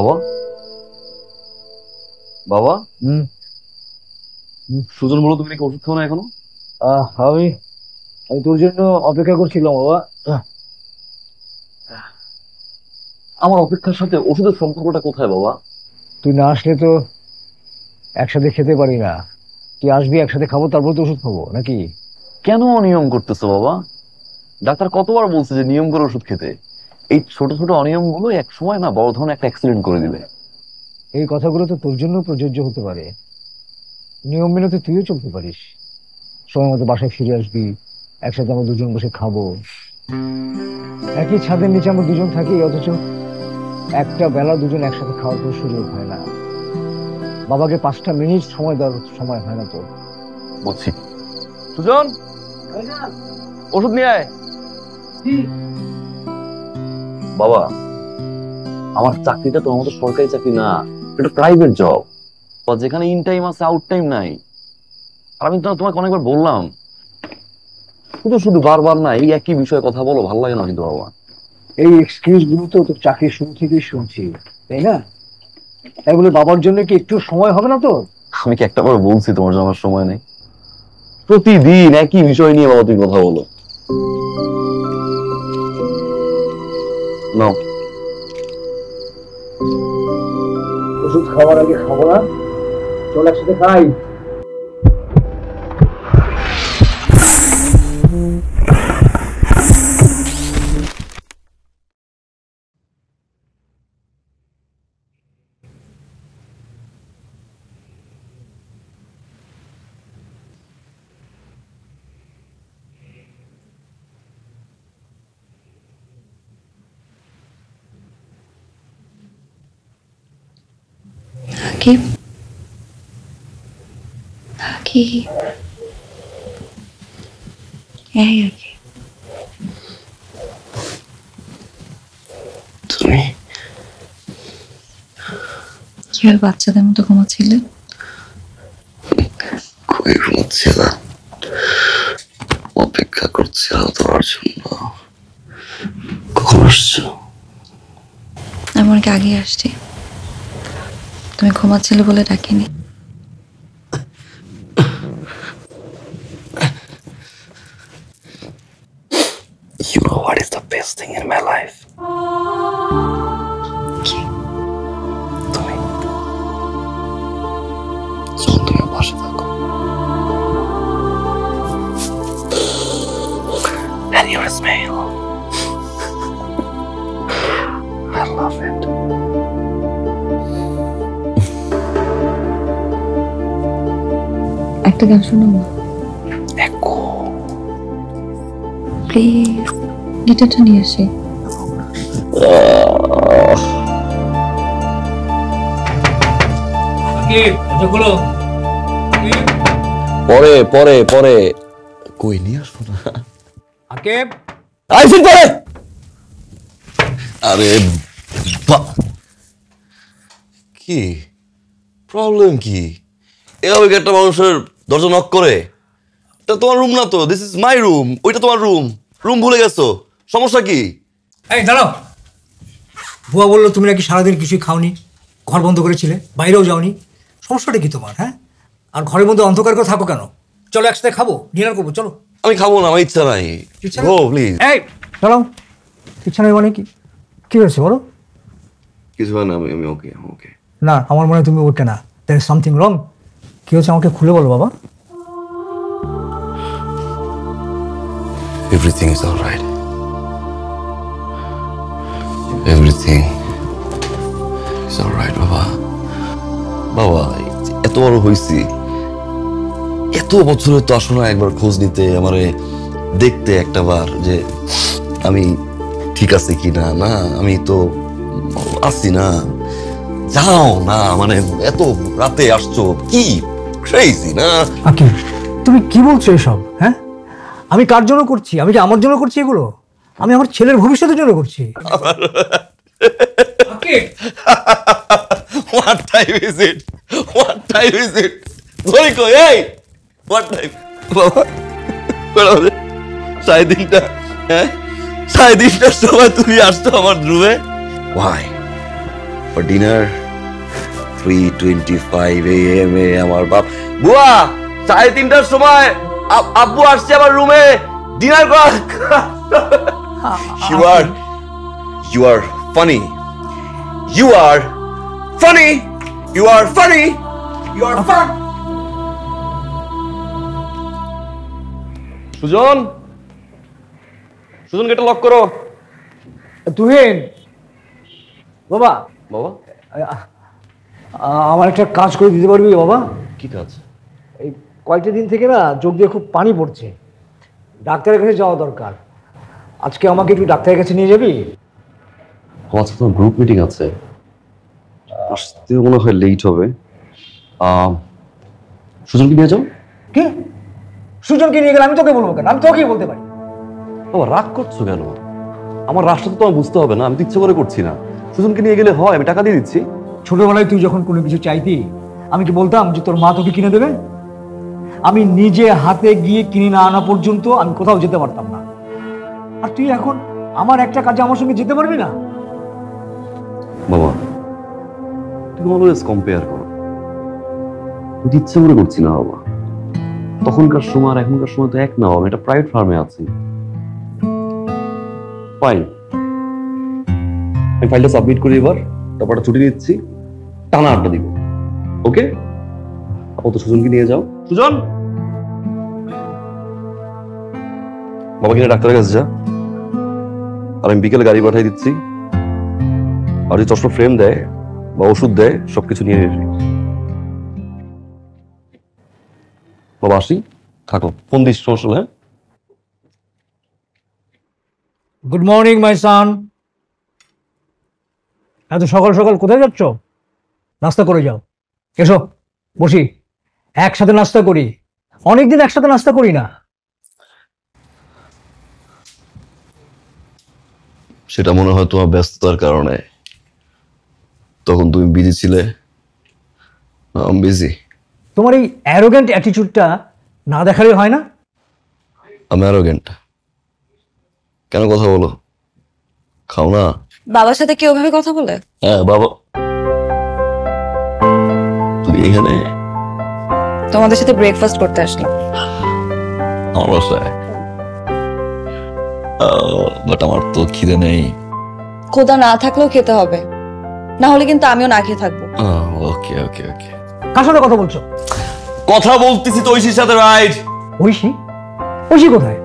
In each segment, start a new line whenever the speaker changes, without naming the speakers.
বাবা বাবা সুজন বলো, তুমি নাকি ওষুধ খাও না এখনো?
আমি আমি তোর জন্য অপেক্ষা করছিলাম বাবা।
আমার অপেক্ষার সাথে ওষুধের সম্পর্কটা কোথায় বাবা?
তুই না আসলে তো একসাথে খেতে পারি না। তুই আসবি, একসাথে খাবো, তারপর তো ওষুধ খাবো নাকি?
কেন অনিয়ম করতেছো বাবা? ডাক্তার কতবার বলছে যে নিয়ম করে ওষুধ খেতে। এই ছোট ছোট অনিয়ম গুলো এক সময় না বড় ধরনের একটা অ্যাক্সিডেন্ট করে দিবে।
এই কথাগুলো তো তোর জন্য প্রযোজ্য হতে পারে। নিয়ম মেনে তো তুইও চলতে পারিস। সময় মতো বাসায় ফিরে আসবি, একসাথে আমরা দুজন বসে খাবো। একই ছাদের নিচে আমরা দুজন থাকি, অথচ একটা বেলা দুজন একসাথে খাওয়ার কোনো সুযোগ হয় না। বাবাকে 5টা মিনিট সময় দেওয়ার সময় হয় না তোর।
বুঝছি। সুজন, ওষুধ নিয়ে আয়। বাবা, আমার চাকরিটা তোমার মতো সরকারি চাকরি না, এটা প্রাইভেট জব, যেখানে ইন টাইম আছে, আউট টাইম নাই। আর আমি তোমাকে অনেকবার বললাম, শুধু শুধু বারবার না এই একই বিষয়ে কথা বলো, ভালো লাগে না কিন্তু বাবা।
এই এক্সকিউজ গুলো তো তোর চাকরির শুরু থেকেই শুনছি, তাই না? তাই বলে বাবার জন্য কি একটু সময় হবে না তো?
আমি কি একটা বার বলছি তোমার জন্য আমার সময় নেই? প্রতিদিন একই বিষয় নিয়ে বাবা তুমি কথা বলো। নাও।
ওষুধ খাওয়ার আগে খাবো না? চল একসাথে খাই।
আকিব, আকিব, এই আকিব,
তুমি
কিভাবে বাচ্চাদের মতো ঘুমাচ্ছিলে?
খুবই ঘুমাচ্ছিলাম, অপেক্ষা করছিলাম তোমার জন্য। কখন আসছো?
আমি অনেক আগে আসছি, তুমি ঘুমাচ্ছিলে বলে ডাকিনি।
You know what is the best thing in my life?
কি?
তুমি যখন তুমি পাশে থাকো, and your smile, I love it.
একটা গান শোনো না
Echo.
প্লিজ, গিটারটা নিয়ে আসি।
পরে পরে পরে কই নিয়ে আসবো না।
আকিব,
আইসিন পরে। আরে কি প্রবলেম? কি এভাবে একটা মানুষের দরজা নক করে? এটা তোমার রুম না তো, দিস ইজ মাই রুম। ওইটা তোমার রুম, রুম ভুলে গেছো, সমস্যা কি?
এই দাঁড়াও, বুয়া বললো তুমি নাকি সারাদিন কিছুই খাওনি, ঘর বন্ধ করেছিলে, বাইরেও যাওনি। সমস্যাটা কি তোমার? হ্যাঁ, আর ঘরের মধ্যে অন্ধকার করে থাকো কেন? চলো একসাথে খাবো, ডিনার করবো, চলো।
আমি খাবো না, আমার ইচ্ছা নাই।
ইচ্ছা
গো প্লিজ।
এই দাঁড়াও, ইচ্ছা নেই মানে কি? কি হয়েছে বলো?
কিছু হয় না, আমি ওকে ওকে।
না, আমার মনে হয় তুমি ওকে না, দ্যার ইজ সামথিং রং। কি হচ্ছে আমাকে খুলে বলো বাবা।
Everything is all right. Everything is all right, বাবা।
বাবা, এত বড় হয়েছি, এত বছরে তো আসো না একবার খোঁজ নিতে, আমারে দেখতে একটা বার যে আমি ঠিক আছে কি না। না, আমি তো আসছি না। যাও না, মানে এত রাতে আসছো, কি ক্রেজি না?
আকিব, তুমি কি বলছো এসব? হ্যাঁ, আমি কার জন্য করছি? আমি কি আমার জন্য করছি এগুলো? আমি আমার ছেলের ভবিষ্যতের জন্য করছি।
What time is it? What time is it? ধরি কই, এই what time? বাবা, সাড়ে তিনটা, হ্যাঁ 3:30টার সময় তুমি আসছো আমার রুমে। Why? ফর ডিনার 3:25 AM এ আমার বাপ বুয়া 3:30টার সময় আব্বু আসছে আমার রুমে ডিনার কর you are funny you are funny you are funny you are fun Sujan গেটটা লক করো
তুহিন বাবা
বাবা
আমার একটা কাজ করে দিতে পারবি বাবা?
কি কাজ?
এই কয়েকটা দিন থেকে না চোখ দিয়ে খুব পানি পড়ছে, ডাক্তারের কাছে যাওয়া দরকার। আজকে আমাকে একটু ডাক্তারের কাছে নিয়ে যাবি?
আজকে তো গ্রুপ মিটিং আছে, আসতে মনে হয় লেট হবে। সুজনকে নিয়ে যাও।
কি? সুজনকে নিয়ে গেলে আমি তোকে বলবো কেন? আমি তোকেই বলতে পারি।
বাবা রাগ করছো কেন? আমার রাস্তা তো তোমার বুঝতে হবে না, আমি তো ইচ্ছে করে করছি না। সুজনকে নিয়ে গেলে হয়, আমি টাকা দিয়ে দিচ্ছি।
ছোটবেলায় তুই যখন কোনো কিছু চাইতি আমি কি বলতাম যে তোর মা তোকে কিনে দেবে? আমি নিজে হাতে গিয়ে কিনে না আনা পর্যন্ত আমি কোথাও যেতে পারতাম না। আর তুই এখন আমার একটা কাজে আমার সঙ্গে যেতে পারবি না?
বাবা তুমি অলওয়েজ কম্পেয়ার করো, আমি ইচ্ছে করে করছি না বাবা। তখনকার সময় আর এখনকার সময় তো এক না, আমি একটা প্রাইভেট ফার্মে আছি। ফাইন, আমি ফাইলটা সাবমিট করি এবার, তারপরটা ছুটি নিচ্ছি, টানা আড্ডা দিব। ওকে, আপাতত সুজনকে নিয়ে যাও। সুজন বাবা কিনে ডাক্তারের কাছে যা, আর আমি বিকেলে গাড়ি পাঠিয়ে দিচ্ছি। আর যদি চশমা ফ্রেম দেয় বা ওষুধ দেয় সবকিছু নিয়ে নিবি। বাবা আসি, থাকো, ফোন দিস সমস্যা হলে।
গুড মর্নিং মাই সান। এত সকাল সকাল কোথায় যাচ্ছ? নাস্তা করে যাও। এসো বসি, একসাথে নাস্তা করি। অনেকদিন একসাথে নাস্তা করি না।
সেটা মনে হয় তোমার ব্যস্ততার কারণে, তখন তুমি বিজি ছিলে। আমি বিজি।
তোমার এই অ্যারোগ্যান্ট অ্যাটিটিউডটা না দেখালে হয় না?
আমি অ্যারোগ্যান্ট? কেন কথা বলো? খাও না।
বাবার সাথে কি ওভাবে কথা বলে?
হ্যাঁ বাবা। তুই এখানে?
তোমাদের সাথে ব্রেকফাস্ট করতে আসলাম।
আমার বাসায়? বাট আমার তো খিদে নেই।
ক্ষুধা না থাকলেও খেতে হবে, না হলে কিন্তু আমিও না খেয়ে থাকবো।
ওকে ওকে ওকে।
কার সাথে কথা বলছো?
কথা বলতেছি তো ঐশীর সাথে। রাইট।
ঐশী? ঐশী কোথায়?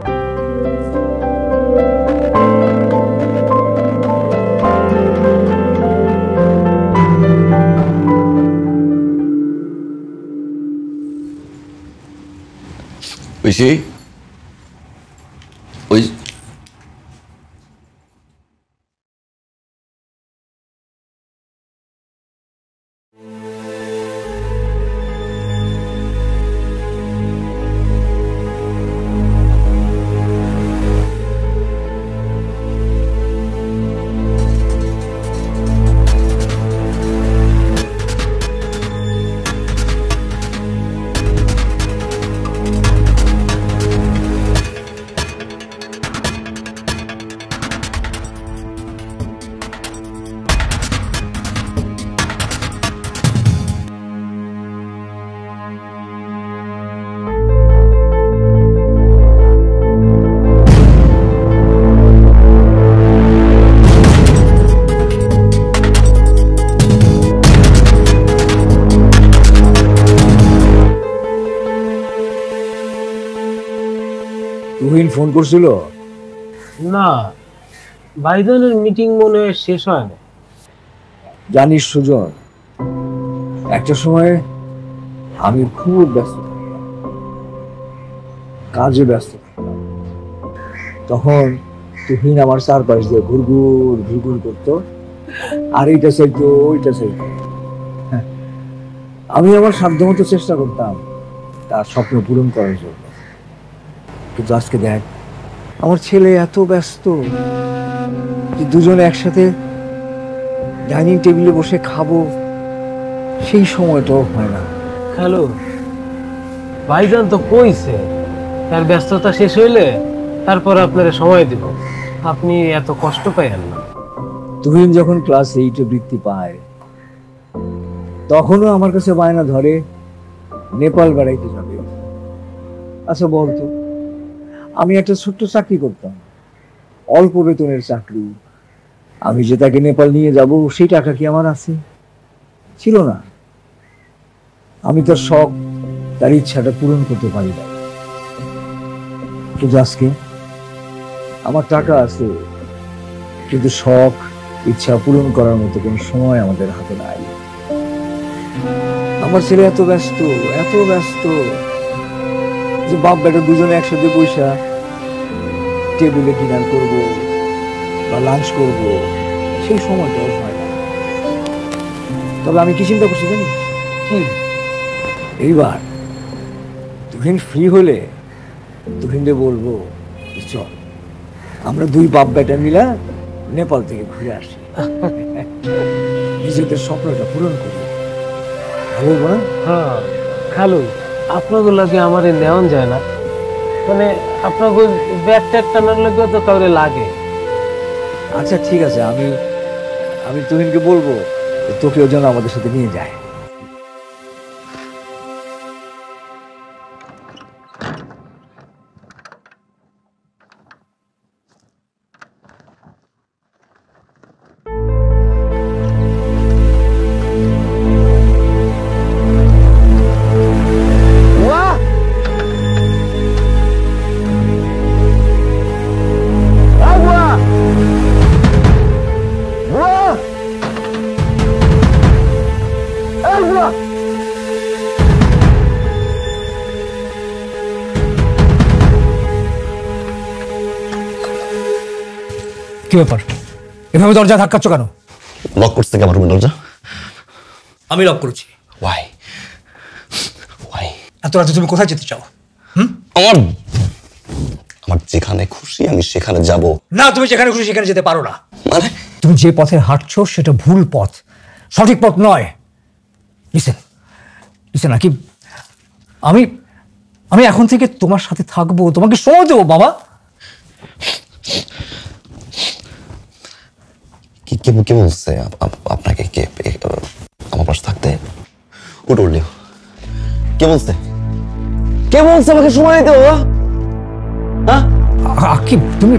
ঐশী? ওই
তুহিন ফোন করছিল?
না, ভাইজানের মিটিং মনে হয় শেষ হয় না।
জানিস সুজন, একটা সময় আমি খুব ব্যস্ত থাকতাম, কাজে ব্যস্ত থাকতাম। তখন তুহিন আমার চারপাশ দিয়ে ঘুরঘুর ঘুরঘুর করতো, আর এইটা চাইতো ওইটা চাইতো। আমি আমার সাধ্যমতো চেষ্টা করতাম তার স্বপ্ন পূরণ করার জন্য। কিন্তু আজকে দেখ, আমার ছেলে এত ব্যস্ত যে দুজনে একসাথে ডাইনিং টেবিলে বসে খাবো সেই সময়টাও হয় না।
হ্যালো, ভাইজান তো কইছে তার ব্যস্ততা শেষ হইলে তারপর আপনারা সময় দিব, আপনি এত কষ্ট পাইয়েন না।
তুহিন যখন ক্লাস 8-এ বৃত্তি পায় তখনও আমার কাছে বায়না ধরে নেপাল বেড়াইতে যাবে। আচ্ছা বলতো, আমি একটা ছোট্ট চাকরি করতাম, অল্প বেতনের চাকরি, আমি যে তাকে নেপাল নিয়ে যাব সেই টাকা কি আমার আছে? ছিল না। আমি তার শখ, তার ইচ্ছাটা পূরণ করতে পারি না। কিন্তু আজকে আমার টাকা আছে, কিন্তু শখ ইচ্ছা পূরণ করার মতো কোনো সময় আমাদের হাতে নাই। আমার ছেলে এত ব্যস্ত, এত ব্যস্ত যে বাপ বেটা দুজনে একসাথে বৈশা টেবিলে ডিনার করব বা লাঞ্চ করব, সেই সময়টাও হয় না। তবে আমি কি চিন্তা করছি জানিস? কি এইবার তুহিন ফ্রি হলে তুহিনকে বলবো, চল আমরা দুই বাপ বেটা মিলা নেপাল থেকে ঘুরে আসি, নিজেদের স্বপ্নটা পূরণ করি। ভালো না?
হ্যাঁ খালু, আপনাদের লাগে আমার নেওয়া যায় না, মানে আপনাকে ব্যাগ ট্যাগ টানার লাগে তো কাউরে লাগে।
আচ্ছা ঠিক আছে, আমি তুহিনকে বলবো তোকেও যেন আমাদের সাথে নিয়ে যায়।
কি ব্যাপার, এভাবে দরজা ধাক্কাচ্ছ কেন?
লক করছে কি আমার রুমের দরজা?
আমি লক করেছি।
Why why?
এত রাতে তুমি কোথায় যেতে চাও?
আমার আমার যেখানে খুশি আমি সেখানে যাব।
না, তুমি যেখানে খুশি সেখানে যেতে পারো না।
মানে
তুমি যে পথে হাঁটছো সেটা ভুল পথ, সঠিক পথ নয়। লিসেন লিসেন আকিব, আমি আমি এখন থেকে তোমার সাথে থাকবো, তোমাকে সময় দেবো বাবা।
কে বলছে আপনাকে কে আমার পাশে থাকতে? ওটা উঠলেও কে বলছে আমাকে সময় দিতে বাবা? হ্যাঁ
আকিব তুমি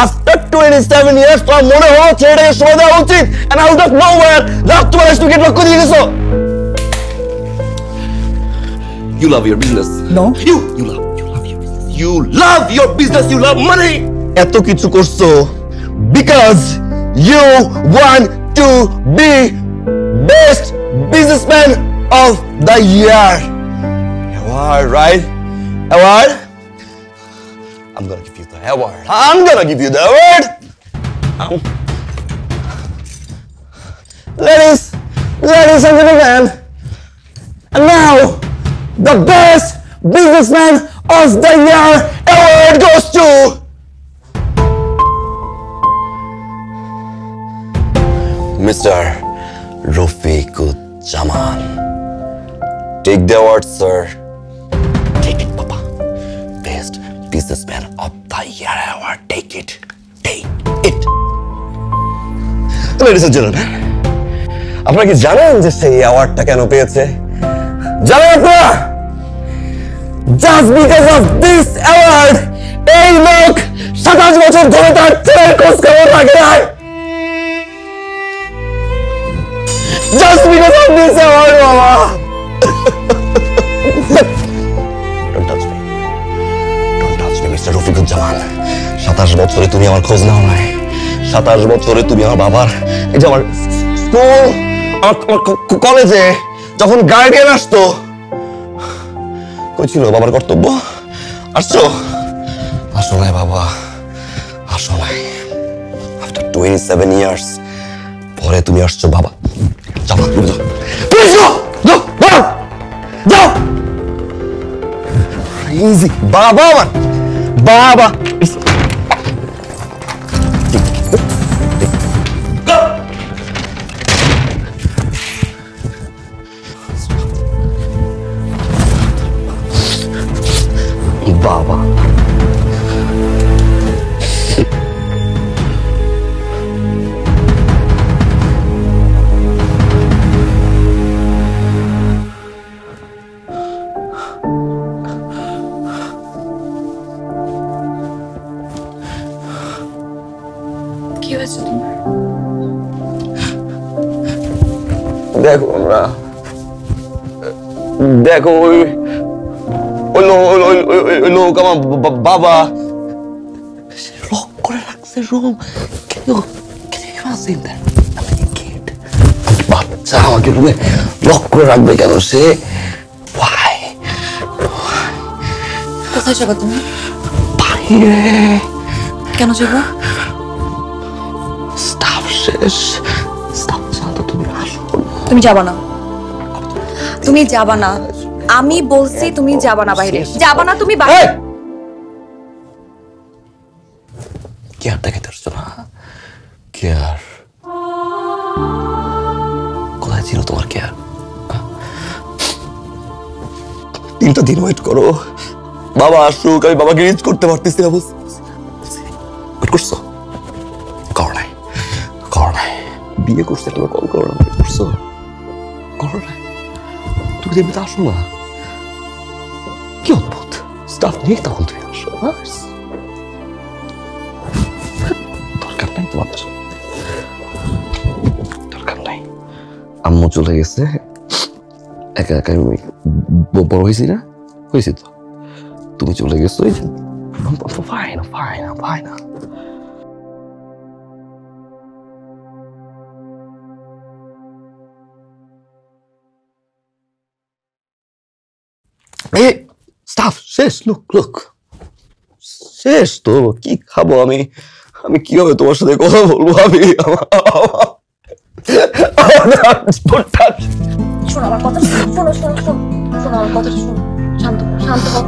আফটার 27 ইয়ার্স তোমার মনে হলো ছেলেটাকে সময় দেওয়া উচিত, and out of nowhere রাত তোমার তুমি গেট লক করে দিয়ে গেছো। You love your business.
No.
You love your business. You love your business. You love money. এত কিছু করছো because you want to be best businessman of the year. Award, right? Award? I'm gonna give you the award. I'm gonna give you the award. Ladies and gentlemen, and now the best businessman of the year award goes to Mr. Rafiquজ্জামান. Take the award, sir. Take it, Papa. Best businessman of the year award. Take it. Take it. Ladies and gentlemen, আপনারা কি জানেন যে সেই অ্যাওয়ার্ডটা কেন পেয়েছে? জানেন আপনারা? Just because of this award, এই লোক 27 বছর ধরে তার ছেলের খোঁজ খবর রাখে নাই। Just because of this award, Mama. Don't touch me. Don't touch me, Mr. Rafiquজ্জামান. 27 বছরে তুমি আমার খোঁজ নাও নাই। 27 বছরে তুমি আমার বাবার, এই যে আমার স্কুল, আমার কলেজে যখন গার্ডিয়ান আসতো, কই ছিল বাবার কর্তব্য? আসছো? আসো নাই বাবা, আসো নাই। আফটার 27 ইয়ার্স পরে তুমি আসছো বাবা। যাও যাও যাও যাও যাও। ইজি বাবা, আমার বাবা। বাবা
হয়েছে তোমার?
দেখো আমরা দেখো ওই লোক আমার বাবা লক করে রাখছে রুম। বাচ্চা আমাকে রুমে লক করে রাখবে কেন সে?
কোথায় যাবো তুমি?
বাইরে।
কেন যাবো?
স্টাফ শেষ। স্টাফ ছাড়া তুমি আসো না।
তুমি যাবা না, তুমি যাবা না। আমি বলছি তুমি যাবা না, বাইরে যাবা না তুমি।
কেয়ার দেখাতে পারছো না? কেয়ার কোথায় ছিল তোমার কেয়ার? 3টা দিন ওয়েট করো, বাবা আসুক। আমি বাবাকে রিচ করতে পারতেছি না। ওয়েট করছো? করো নাই, করো নাই। বিয়ে করছে তুমি কল করো না, করছো? করো নাই। তুমি এমনিতে আসো না। কি অদ্ভুত স্টাফ নিয়ে তখন তুমি আসো। দরকার নাই তোমাদের, দরকার নাই। আম্মু চলে গেছে, একা একা আমি বড় হয়েছি না? হয়েছি তো। তুমি চলে গেছো, ফাইন ফাইন ফাইন। স্টাফ শেষ। লুক লুক শেষ তো। কি খাবো আমি? আমি কিভাবে তোমার সাথে কথা বলবো? আমি
শোনো আমার কথা, শোনো শোনো শোনো শোনো আমার কথা, শোনো। শান্ত হও, শান্ত হও।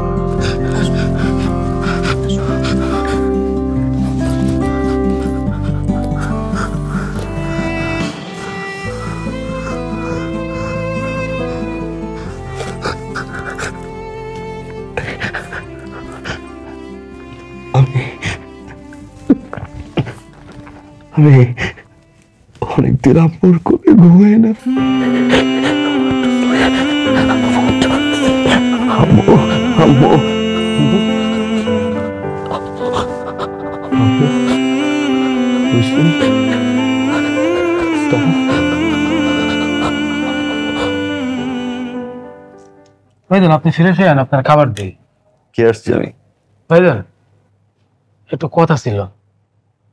আমি অনেকদিন আপুর কোলে ঘুমাই না। আম্মু আম্মু
ভাইজান আপনি ফিরে ফেরেন, আপনার খাবার দিই।
কে আসছি আমি?
ভাইজান একটু কথা ছিল।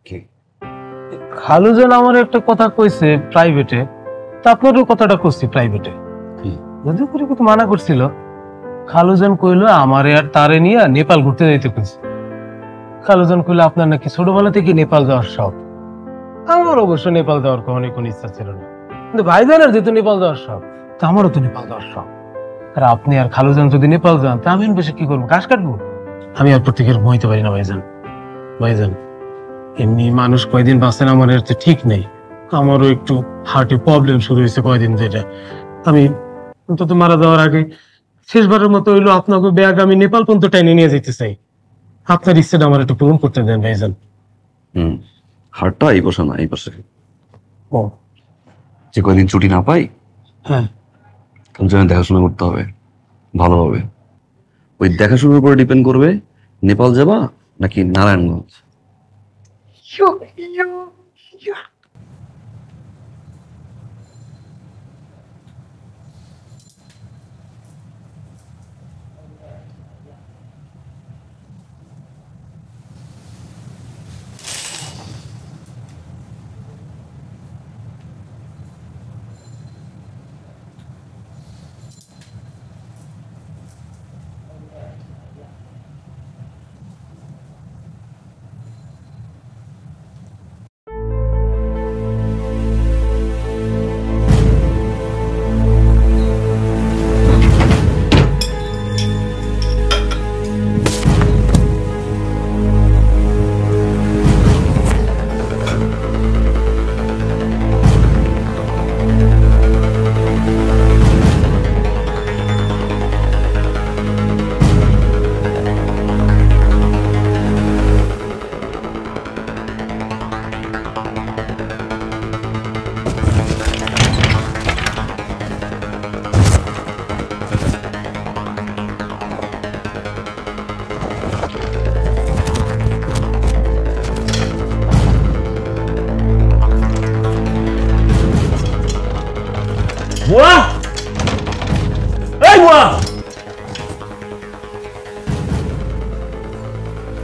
কি?
খালুজান আমার একটা কথা কইছে প্রাইভেটে, তা আপনারও কথাটা করছি প্রাইভেটে। যদিও করে কিন্তু মানা করছিল। খালুজান কইলো আমারে আর তারে নিয়ে নেপাল ঘুরতে যাইতে কইছে। খালুজান কইলো আপনার নাকি ছোটবেলা থেকে নেপাল যাওয়ার শখ। আমার অবশ্য নেপাল যাওয়ার কখনোই কোনো ইচ্ছা ছিল না, কিন্তু ভাইজানের যেহেতু নেপাল যাওয়ার শখ, তা আমারও তো নেপাল যাওয়ার শখ। আর আপনি আর খালুজান যদি নেপাল যান তা আমি বেশি কি করবো? ঘাস কাটবো? আমি আর প্রত্যেকের ঘুমাইতে পারি না ভাইজান। ভাইজান এমনি মানুষ কয়দিন বাঁচেন আমার তো ঠিক নেই। আমারও একটু হার্টে প্রবলেম শুরু হয়েছে কয়দিন ধরে। আমি অন্তত মারা যাওয়ার আগে শেষবারের মতো হইলো আপনাকে ব্যাগ আমি নেপাল পর্যন্ত টাইনে নিয়ে যেতে চাই। আপনার ইচ্ছেটা আমার একটু পূরণ করতে দেন ভাইজান।
হাটটা এই পাশে না, এই পাশে।
ও
যে কয়দিন ছুটি না পাই,
হ্যাঁ,
তার জন্য দেখাশোনা করতে হবে ভালোভাবে। ওই দেখাশোনার উপরে ডিপেন্ড করবে নেপাল যাবা নাকি Narayanganj.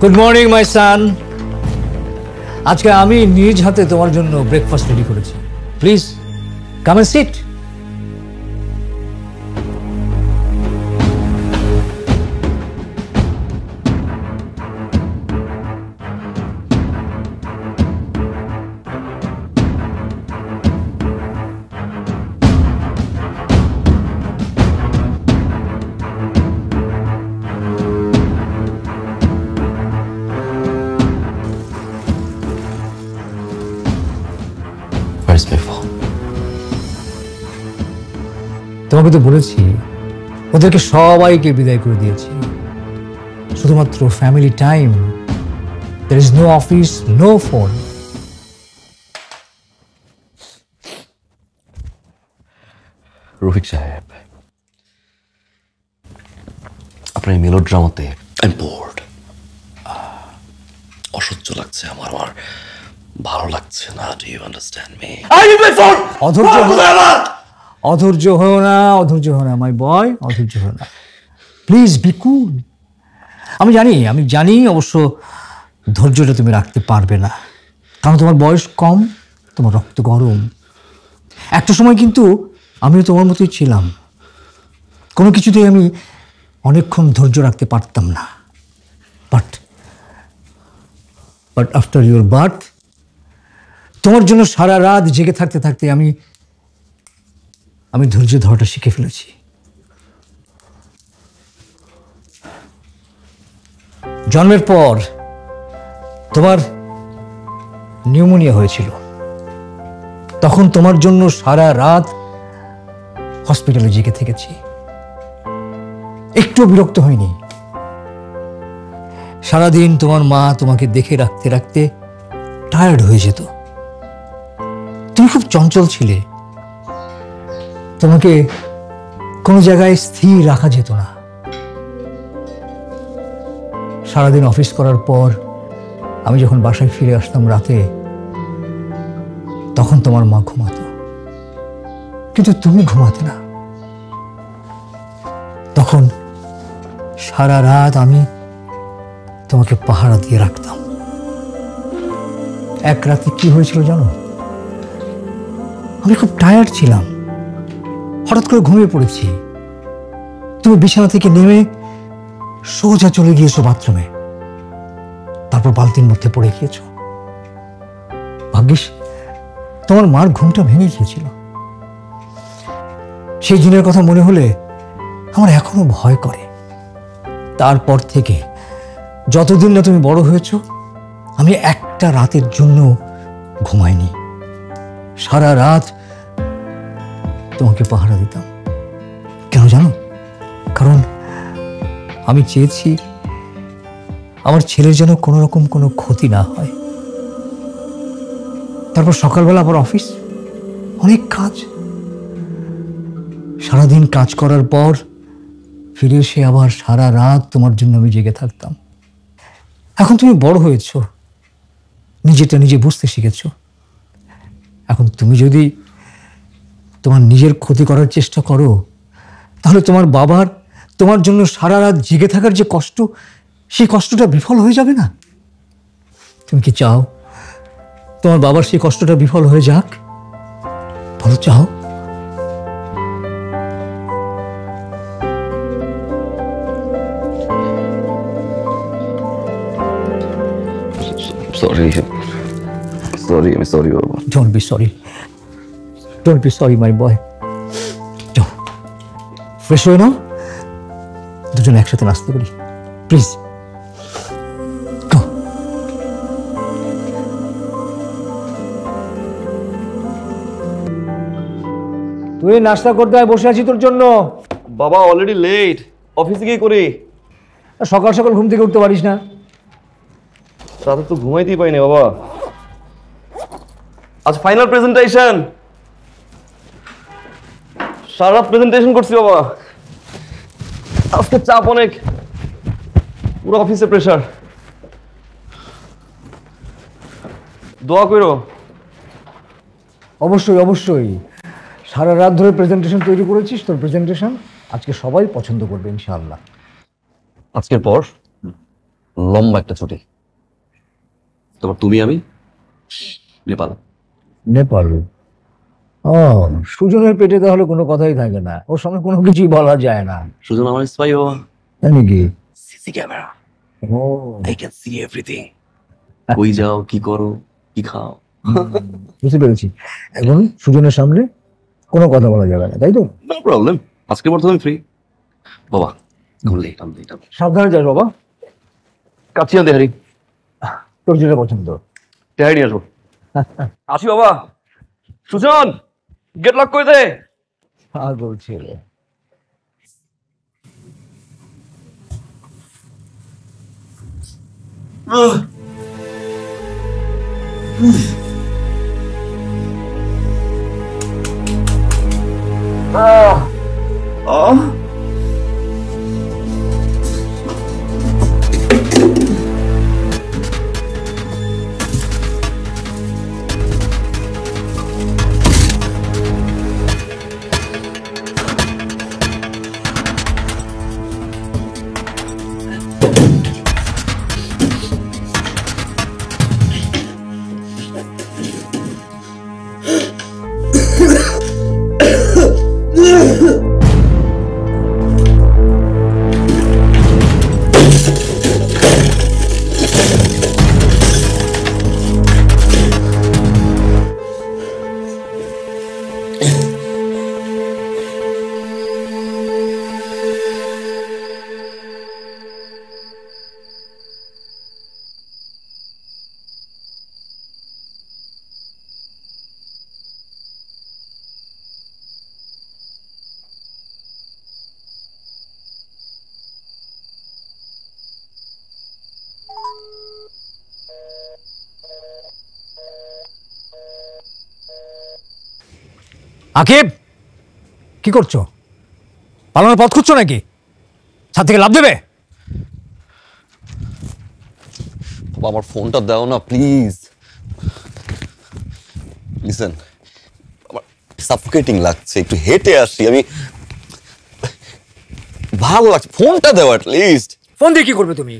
Good morning my son. আজকে আমি নিজ হাতে তোমার জন্য ব্রেকফাস্ট রেডি করেছি। Please come and sit.
Where's my phone?
তোমাকে তো বলেছি ওদেরকে সবাইকে বিদায় করে দিয়েছি, শুধুমাত্র family time. There is no office, no phone.
Rafiq সাহেব, আপনার মেলোড্রামাতে I'm bored. অসহ্য লাগছে আমার, ভালো লাগছে না। Do you understand me? I need my phone!
অধৈর্য হও না, অধৈর্য হও না মাই বয়, অধৈর্য হও না। প্লিজ বি কুল। আমি জানি অবশ্য ধৈর্যটা তুমি রাখতে পারবে না, কারণ তোমার বয়স কম, তোমার রক্ত গরম। একটা সময় কিন্তু আমিও তোমার মতোই ছিলাম, কোনো কিছুতেই আমি অনেকক্ষণ ধৈর্য রাখতে পারতাম না। বাট আফটার ইউর বার্থ, তোমার জন্য সারা রাত জেগে থাকতে থাকতে আমি ধৈর্য ধরাটা শিখে ফেলেছি। জন্মের পর তোমার নিউমোনিয়া হয়েছিল, তখন তোমার জন্য সারা রাত হসপিটালে জেগে থেকেছি, একটু বিরক্ত হয়নি। সারাদিন তোমার মা তোমাকে দেখে রাখতে রাখতে টায়ার্ড হয়ে যেত। তুমি খুব চঞ্চল ছিলে, তোমাকে কোনো জায়গায় স্থির রাখা যেত না। সারাদিন অফিস করার পর আমি যখন বাসায় ফিরে আসতাম রাতে, তখন তোমার মা ঘুমাতো, কিন্তু তুমি ঘুমাতে না। তখন সারা রাত আমি তোমাকে পাহারা দিয়ে রাখতাম। এক রাতে কি হয়েছিল জানো? আমি খুব টায়ার্ড ছিলাম, হঠাৎ করে ঘুমিয়ে পড়েছি। তুমি বিছানা থেকে নেমে সোজা চলে গিয়েছো বাথরুমে, তারপর বালতির মধ্যে পড়ে গিয়েছো। ভাগ্যিস তোমার মার ঘুমটা ভেঙে গিয়েছিল। সেই দিনের কথা মনে হলে আমার এখনো ভয় করে। তারপর থেকে যতদিন না তুমি বড় হয়েছো, আমি একটা রাতের জন্য ঘুমাইনি। সারা রাত তোমাকে পাহারা দিতাম। কেন জানো? কারণ আমি চেয়েছি আমার ছেলের যেন কোনো রকম কোনো ক্ষতি না হয়। তারপর সকালবেলা আবার অফিস, অনেক কাজ। সারাদিন কাজ করার পর ফিরে এসে আবার সারা রাত তোমার জন্য আমি জেগে থাকতাম। এখন তুমি বড় হয়েছো, নিজেটা নিজে বুঝতে শিখেছো। এখন তুমি যদি তোমার নিজের ক্ষতি করার চেষ্টা করো, তাহলে তোমার বাবার তোমার জন্য সারা রাত জেগে থাকার যে কষ্ট, সেই কষ্টটা বিফল হয়ে যাবে না? তুমি কি চাও তোমার বাবার সেই কষ্টটা বিফল হয়ে যাক? বলো, চাও?
I'm sorry, বাবা।
Don't be sorry, my boy. যাও, ফ্রেশ হয়ে নাও, দুজন একসাথে নাস্তা করি, প্লিজ। তুই নাস্তা করতে হয়, বসে আছি তোর জন্য।
বাবা অলরেডি লেট, অফিসে গিয়ে করি।
সকাল সকাল ঘুম থেকে উঠতে পারিস না?
রাতে তো ঘুমাইতেই পাই না বাবা। আজ ফাইনাল প্রেজেন্টেশন, সারা প্রেজেন্টেশন করছি বাবা। আজকে চাপ অনেক, পুরো অফিসে প্রেশার। দোয়া করো।
অবশ্যই অবশ্যই, সারা রাত ধরে প্রেজেন্টেশন তৈরি করেছিস, তোর প্রেজেন্টেশন আজকে সবাই পছন্দ করবে ইনশাআল্লাহ।
আজকের পর লম্বা একটা ছুটি। তারপর তুমি আমি নেপাল।
নেপাল? ও, সুজনের পেটে তাহলে কোনো কথাই থাকে না, ওর সঙ্গে কোনো কিছুই বলা যায় না।
সুজন আমার স্পাই বাবা।
তাই নাকি?
সিসি ক্যামেরা,
ও,
আই ক্যান সি এভরিথিং। কই যাও, কি করো, কি খাও।
বুঝতে পেরেছি। এখন সুজনের সামনে কোনো কথা বলা যাবে না, তাই তো?
নো প্রবলেম, আজকের পর তো আমি ফ্রি। বাবা লেট আম লেট।
সাবধানে যাস বাবা।
কাচ্ছি না দেহারি,
তোর যেটা পছন্দ।
দেহারি নিয়ে আসবো। আসি বাবা। সুজন, গেট লক করে দে।
আর বলছিল
আকিব, কি করছো? পালানোর পথ খুঁজছো নাকি? ছাদ থেকে লাফ দেবে?
বাবা আমার ফোনটা দাও না প্লিজ। লিসেন, আমার সাফোকেটিং লাগছে, একটু হেঁটে আসি আমি। ভালো লাগছে, ফোনটা দাও অ্যাট লিস্ট।
ফোন দিয়ে কি করবে তুমি?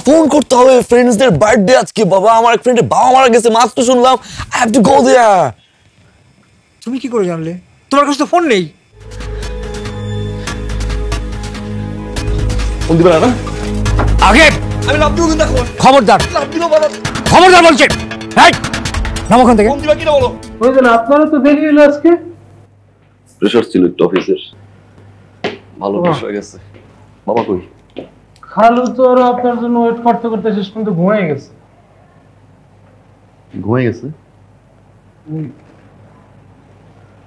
ফোন করতে হবে, ফ্রেন্ডসদের বার্থডে আজকে। বাবা আমার এক ফ্রেন্ডের বাবা মারা গেছে, মাত্র শুনলাম। আই হ্যাভ টু গো দেয়ার।
তুমি কি করে জানলে? তোমার কাছে তো ফোন নেই।
ফোন দিবে না?
আগে
আমি লাভ দিব কিন্তু এখন।
খবরদার,
লাভ দিব বাবা।
খবরদার বলছে। এই, নামো ওখান থেকে।
ফোন দিবা কিনা বলো।
বুঝলেন, আপনারা তো দেরি হলো আজকে।
প্রেশার ছিল একটু অফিসের, ভালো প্রেশার হয়ে গেছে। বাবা কই?
খালু তো আর আপনার জন্য ওয়েট করতে করতে শেষ পর্যন্ত ঘুমিয়ে গেছে।
ঘুমিয়ে গেছে?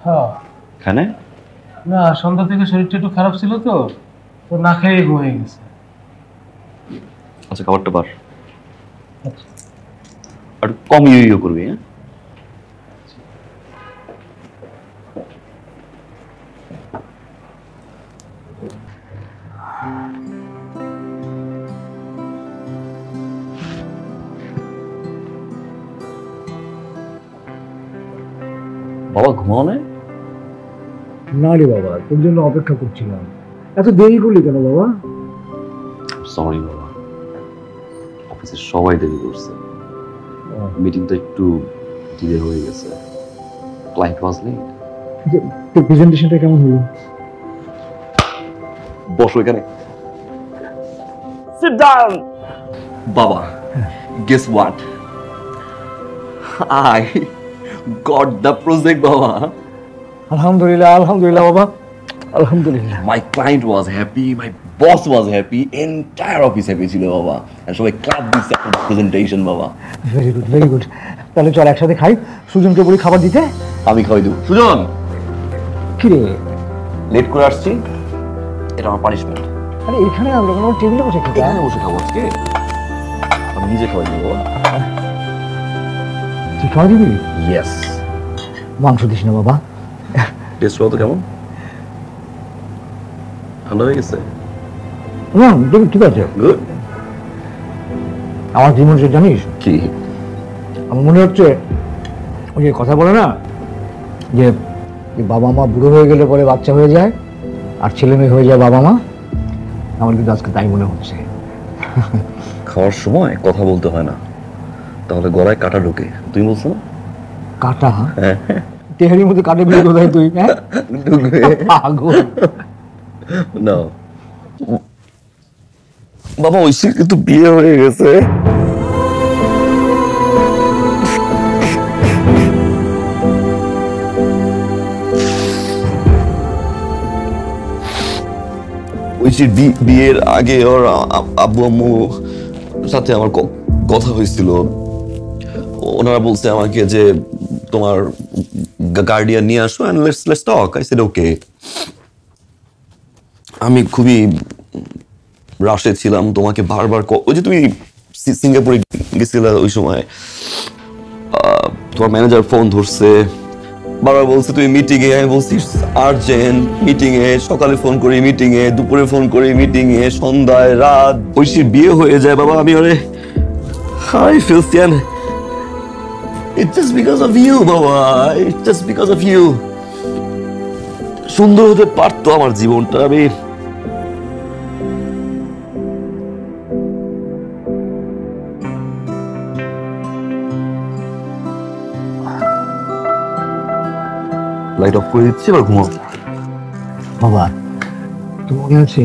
হ্যাঁ,
এখানে?
না সন্ধ্যা থেকে শরীরটা একটু খারাপ ছিল তো, তো না খেয়ে ঘুমিয়ে গেছে।
আচ্ছা খাবারটা বার আর কম ইউ করবি। হ্যাঁ বাবা ঘুমাও না?
না রে বাবা, তোর জন্য অপেক্ষা করছিলাম। এত দেরি করলি কেন বাবা?
সরি বাবা, অফিসের সবাই দেরি করছে, মিটিংটা একটু ডিলে হয়ে গেছে। Client was late.
তোর প্রেজেন্টেশনটা কেমন হলো?
বসো এখানে। Sit down. বাবা, guess what? I got the project বাবা।
আলহামদুলিল্লাহ, আলহামদুলিল্লাহ বাবা, আলহামদুলিল্লাহ।
My client was happy, my boss was happy, entire office happy ছিল বাবা। আর সবাই ক্লাব দিচ্ছে একটা প্রেজেন্টেশন বাবা।
Very good, very good. তাহলে চল একসাথে খাই। সুজনকে বলি খাবার দিতে।
আমি খাওয়াই দেবো। সুজন,
কি রে?
লেট করে আসছি, এটা আমার পানিশমেন্ট।
আরে এখানে আমরা কোনো টেবিলে বসে খাবো?
এখানে বসে খাবো আজকে। আমি নিজে খাওয়াই দেবো।
তুই খাওয়া দিবি?
ইয়েস।
মাংস দিস না বাবা।
টেস্ট কত কেমন? ঠান্ডা হয়ে গেছে?
না ঠিক আছে।
গুড।
আমার কি মনে হচ্ছে জানিস?
কি?
আমার মনে হচ্ছে ওই যে কথা বলে না যে বাবা মা বুড়ো হয়ে গেলে পরে বাচ্চা হয়ে যায় আর ছেলে মেয়ে হয়ে যায় বাবা মা, আমার কিন্তু আজকে তাই মনে হচ্ছে।
খাওয়ার সময় কথা বলতে হয় না, তাহলে গলায় কাটা ঢোকে। তুমি বলছো না?
কাটা?
হ্যাঁ
তেহারির মধ্যে কাটা বিয়ে কোথায় তুই? হ্যাঁ
ঢুকবে।
পাগল।
না বাবা, ঐশীর কিন্তু বিয়ে হয়ে গেছে। ঐশীর বিয়ের আগে ওর আব্বু আম্মু সাথে আমার কথা হয়েছিল। ওনারা বলছে আমাকে যে তোমার গার্ডিয়ান নিয়ে আসো and let's talk. I said okay. আমি খুবই রাশে ছিলাম, তোমাকে বারবার ওই যে তুমি সিঙ্গাপুরে গেছিলে ওই সময়, তোমার ম্যানেজার ফোন ধরছে, বারবার বলছে তুমি মিটিং এ। আমি বলছি আর্জেন্ট মিটিং এ, সকালে ফোন করি মিটিং এ, দুপুরে ফোন করি মিটিং এ, সন্ধ্যায়, রাত। ঐশীর বিয়ে হয়ে যায় বাবা, আমি ওরে I feel thin. It's just because of you, বাবা. It's just because of you. সুন্দর হতে পারতো আমার জীবনটা। আমি লাইট অফ করে দিচ্ছি, এবার ঘুমাও।
বাবা, তোর মনে আছে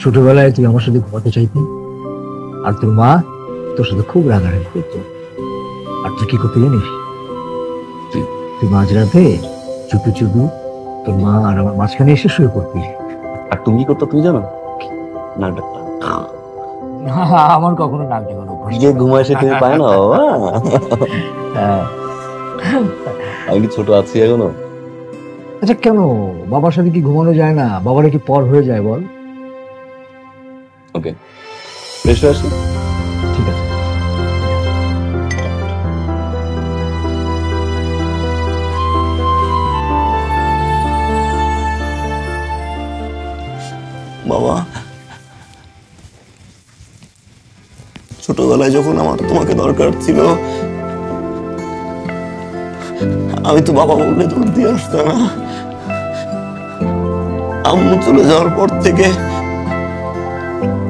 ছোটবেলায় তুই আমার সাথে ঘুমাতে চাইতি, আর তোর মা তোর সাথে খুব রাগারাগি করতো, আর তুই কি করতে জানিস? তুই মাঝরাতে চুপি চুপি তোর মা আর আমার মাঝখানে এসে শুয়ে পড়বি।
আর তুমি কি করতে তুমি জানো? নাক ডাকতা।
আমার কখনো নাক ডাকানো
যে ঘুমায় সে তুমি পায় না বাবা।
হ্যাঁ।
আমি কি ছোট আছি এখনো?
আচ্ছা কেন বাবার সাথে কি ঘুমানো যায় না? বাবারা কি পর হয়ে যায় বল?
ওকে, ফ্রেশ হয়ে আসি।
ঠিক আছে।
বাবা, ছোটবেলায় যখন আমার তোমাকে দরকার ছিল, আমি তো বাবা বললে দুধ দিয়ে আসতো না। আম্মু চলে যাওয়ার পর থেকে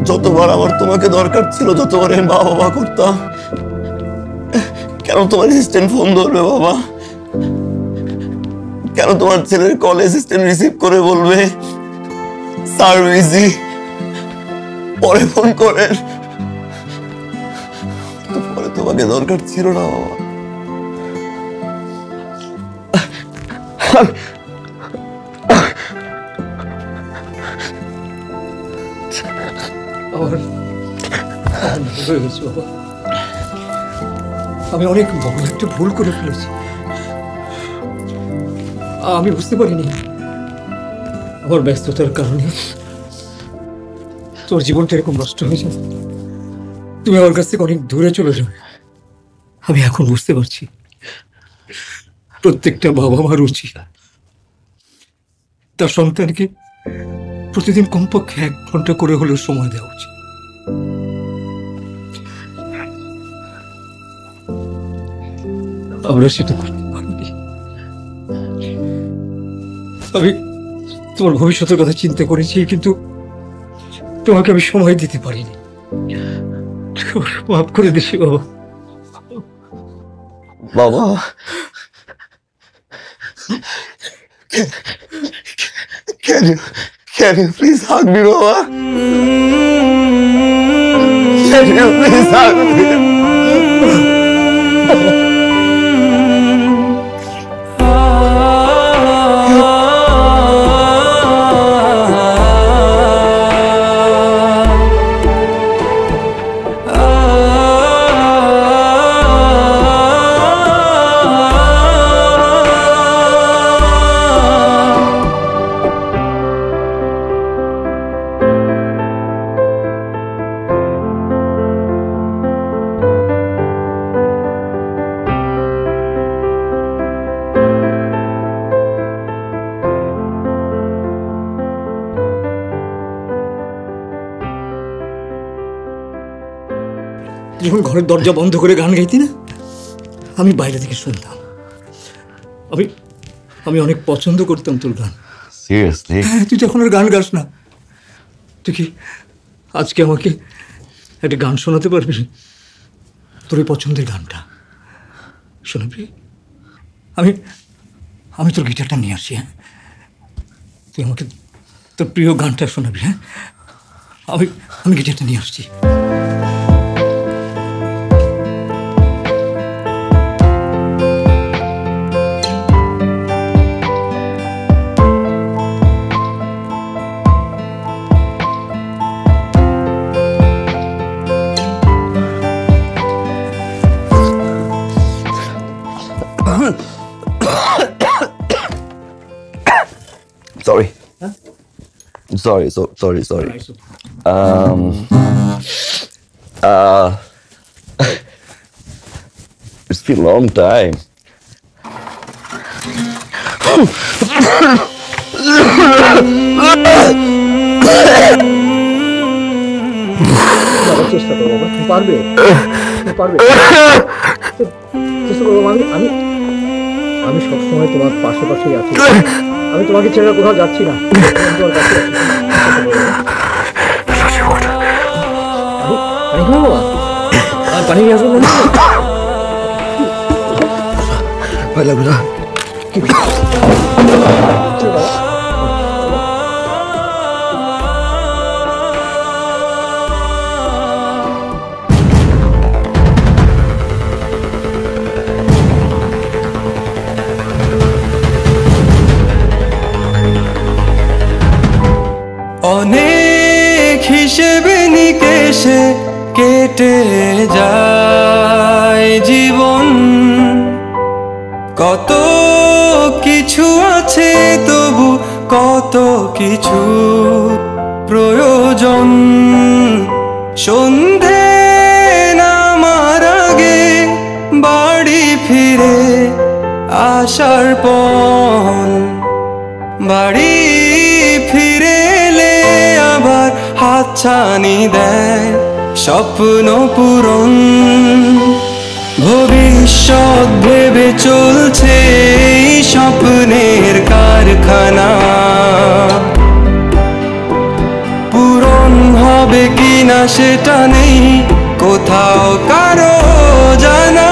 যতবার আমার তোমাকে দরকার ছিল, যতবার আমি বাবা বাবা করতাম, কেন তোমার অ্যাসিস্ট্যান্ট ফোন ধরবে বাবা? কেন তোমার ছেলের কল অ্যাসিস্ট্যান্ট রিসিভ করে বলবে স্যার বিজি, পরে ফোন করেন? পরে তোমাকে দরকার ছিল না বাবা।
আমি অনেক বড় একটা ভুল করে ফেলেছি। আমি বুঝতে পারিনি আমার ব্যস্ততার কারণে তোর জীবনটা এরকম নষ্ট হয়ে যাবে, তুমি আমার কাছ থেকে অনেক দূরে চলে যাবে। আমি এখন বুঝতে পারছি প্রত্যেকটা বাবা মার উচিত তার সন্তানকে প্রতিদিন কমপক্ষে 1 ঘন্টা করে হলেও সময় দেওয়া উচিত। আমরা সেটা করতে পারিনি। আমি তোমার ভবিষ্যতের কথা চিন্তা করেছি, কিন্তু তোমাকে আমি সময় দিতে পারিনি। মাফ করে দিছি বাবা।
বাবা, can you please hug me, Baba? Can you please hug me?
যখন ঘরের দরজা বন্ধ করে গান গাইতি না, আমি বাইরে থেকে শুনতাম। আমি অনেক পছন্দ করতাম তোর গান।
Seriously?
হ্যাঁ, তুই যখন আর গান গাস না, তুই কি আজকে আমাকে একটা গান শোনাতে পারবি? তোর এই পছন্দের গানটা শোনাবি? আমি আমি তোর গিটারটা নিয়ে আসি। হ্যাঁ, তুই আমাকে তোর প্রিয় গানটা শোনাবি। হ্যাঁ, আমি আমি গিটারটা নিয়ে আসছি।
Sorry. Sorry. It's been a long time.
চেষ্টা করবো বাবা, তুমি পারবে, তুমি পারবে। চেষ্টা করবো আমি আমি সবসময় তোমার পাশাপাশি আছি। আমি তোমাকে ছেড়ে কোথাও যাচ্ছি না। আমি তোমার কাছে আছি। পানি খাবো বাবা? আর পানি নিয়ে আসবো না?
ভয় লাগবে না?
অনেক হিসেবে নিকেশে কেটে যায় জীবন, কত কিছু আছে তবু কত কিছু প্রয়োজন। সন্ধে নামার আগে বাড়ি ফিরে আসার পর, বাড়ি ফিরে এলে আবার হাতছানি দেয় স্বপ্ন পূরণ। ভবিষ্যৎ ভেবে চলছে এই স্বপ্নের কারখানা, পূরণ হবে কিনা সেটা নেই কোথাও কারো জানা।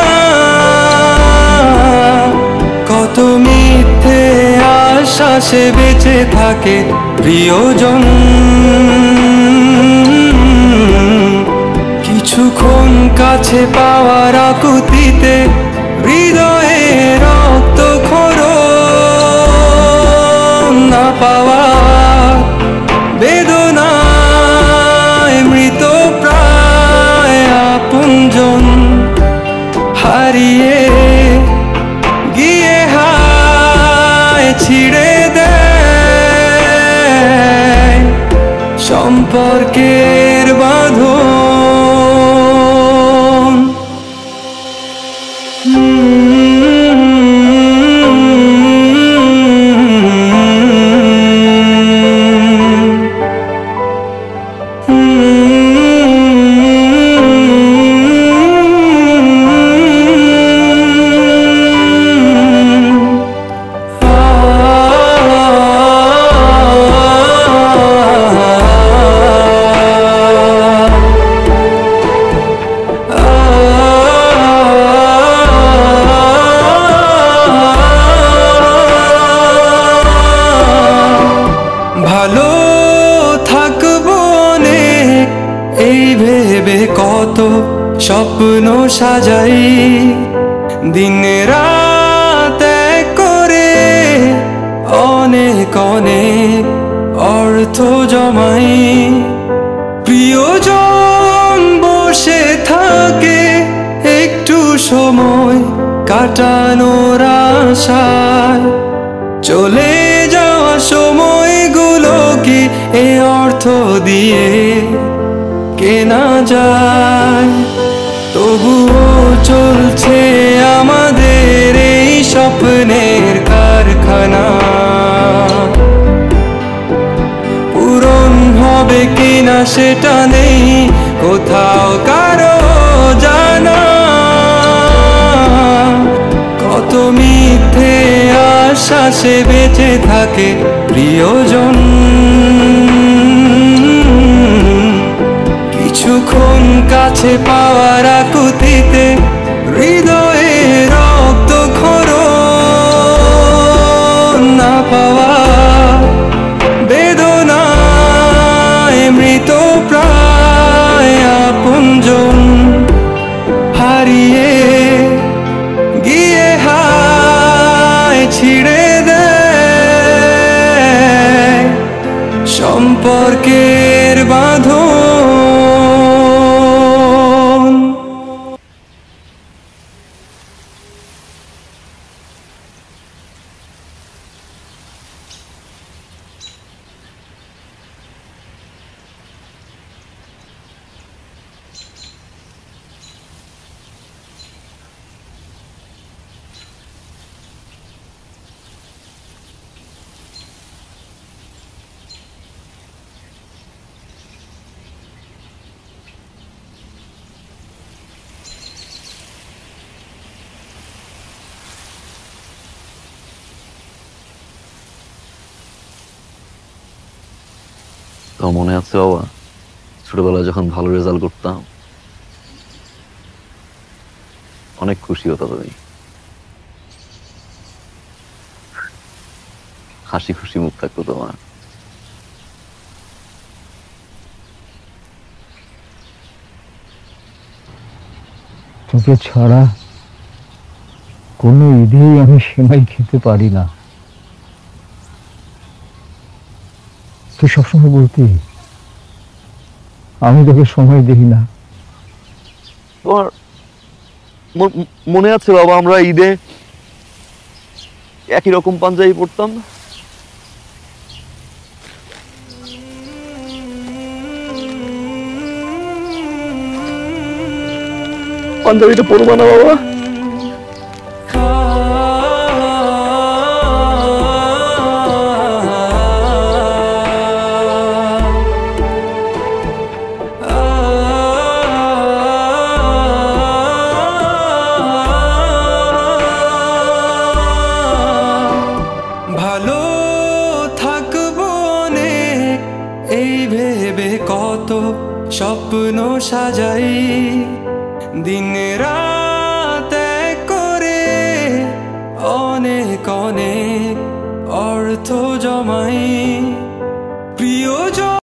কত মিথ্যে আশ্বাসে বেঁচে থাকে প্রিয়জন, কিছুক্ষণ কাছে পাওয়ার আকুতিতে হৃদয়ে রক্ত ক্ষরণ না পাওয়া বেদনায় মৃত প্রায় আপনজন হারিয়ে গিয়ে হায় ছিড়ে দেয় সম্পর্কের বাঁধন। ভালো থাকবো অনেক এই ভেবে কত স্বপ্ন সাজাই, দিন রাত এক করে অনেক অনেক অর্থ জমাই। প্রিয়জন বসে থাকে একটু সময় কাটানোর আশায়, চলে যাওয়া সময়গুলো কি এ অর্থ দিয়ে কেনা যায়? তবুও চলছে আমাদের এই স্বপ্নের কারখানা, পূরণ হবে কিনা সেটা নেই কোথাও কারো জানা। কত মিথ্যে আশ্বাসে বেঁচে থাকে প্রিয়জন, কিছুক্ষণ কাছে পাওয়ার আকুতিতে হৃদয়ে রক্ত ক্ষরণ না পাওয়া বেদনায় মৃত প্রায় আপনজন হারিয়ে গিয়ে হায় ছিড়ে দেয় সম্পর্কের বাঁধন।
তো মনে আছে বাবা, ছোটবেলায় যখন ভালো রেজাল্ট করতাম অনেক খুশি হতো তুমি, হাসি খুশি মুখ থাকতো তোমার।
তোকে ছাড়া কোনো ঈদেই আমি সেমাই খেতে পারি না। তুই সবসময় বলতি আমি তোকে সময় দিই না।
তোমার মনে আছে বাবা, আমরা ঈদে একই রকম পাঞ্জাবি পরতাম? পাঞ্জাবিটা পরবা না বাবা?
ভালো থাকবো অনেক এই ভেবে কত স্বপ্ন সাজাই, দিন রাত এক করে অনেক অনেক অর্থ জমাই।